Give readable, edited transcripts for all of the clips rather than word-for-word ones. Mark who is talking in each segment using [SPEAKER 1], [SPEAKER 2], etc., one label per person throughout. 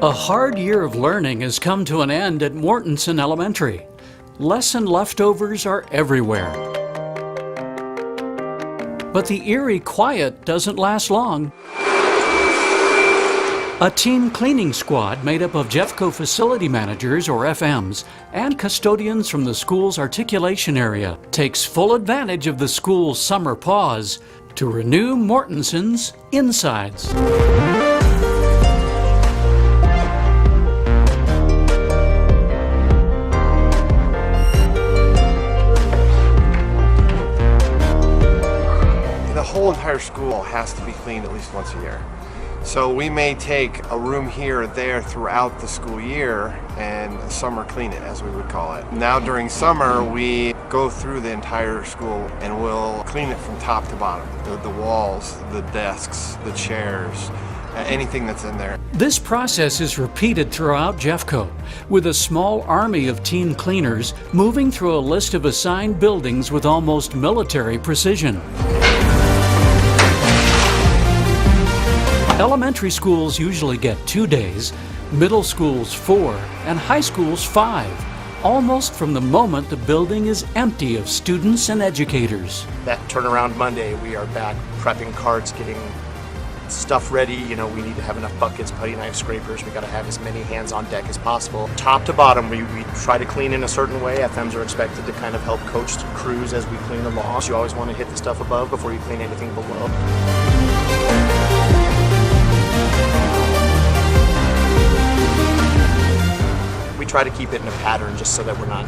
[SPEAKER 1] A hard year of learning has come to an end at Mortensen Elementary. Lesson leftovers are everywhere. But the eerie quiet doesn't last long. A team cleaning squad made up of Jeffco facility managers, or FMs, and custodians from the school's articulation area takes full advantage of the school's summer pause to renew Mortensen's insides.
[SPEAKER 2] The whole entire school has to be cleaned at least once a year. So we may take a room here or there throughout the school year and summer clean it, as we would call it. Now during summer, we go through the entire school and we'll clean it from top to bottom. The walls, the desks, the chairs, anything that's in there.
[SPEAKER 1] This process is repeated throughout Jeffco, with a small army of team cleaners moving through a list of assigned buildings with almost military precision. Elementary schools usually get 2 days, middle schools 4, and high schools 5, almost from the moment the building is empty of students and educators.
[SPEAKER 3] That turnaround Monday, we are back prepping carts, getting stuff ready. You know, we need to have enough buckets, putty knife, scrapers. We got to have as many hands on deck as possible. Top to bottom, we try to clean in a certain way. FMs are expected to kind of help coach the crews as we clean along. So you always want to hit the stuff above before you clean anything below. We try to keep it in a pattern just so that we're not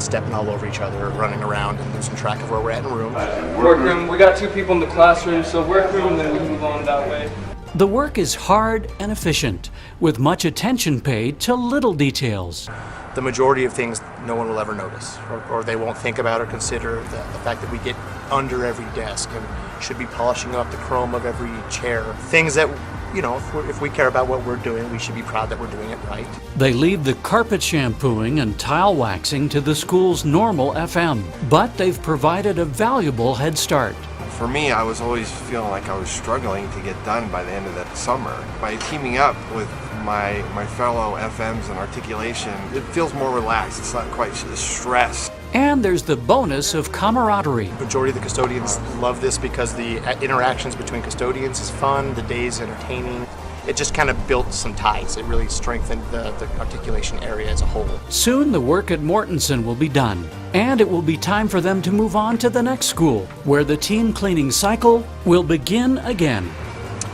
[SPEAKER 3] stepping all over each other or running around and losing track of where we're at in room.
[SPEAKER 4] Workroom, we got 2 people in the classroom, so workroom, and then we move on that way.
[SPEAKER 1] The work is hard and efficient, with much attention paid to little details.
[SPEAKER 3] The majority of things no one will ever notice, or they won't think about or consider the fact that we get under every desk and should be polishing up the chrome of every chair. Things that, you know, if we care about what we're doing, we should be proud that we're doing it right.
[SPEAKER 1] They leave the carpet shampooing and tile waxing to the school's normal FM, but they've provided a valuable head start.
[SPEAKER 2] For me, I was always feeling like I was struggling to get done by the end of that summer. By teaming up with my fellow FMs and articulation, it feels more relaxed. It's not quite as stressed.
[SPEAKER 1] And there's the bonus of camaraderie.
[SPEAKER 3] The majority of the custodians love this because the interactions between custodians is fun, the day's entertaining. It just kind of built some ties. It really strengthened the articulation area as a whole.
[SPEAKER 1] Soon the work at Mortensen will be done, and it will be time for them to move on to the next school, where the team cleaning cycle will begin again.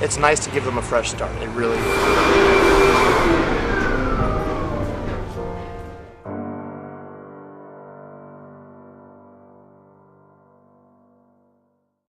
[SPEAKER 3] It's nice to give them a fresh start. It really is.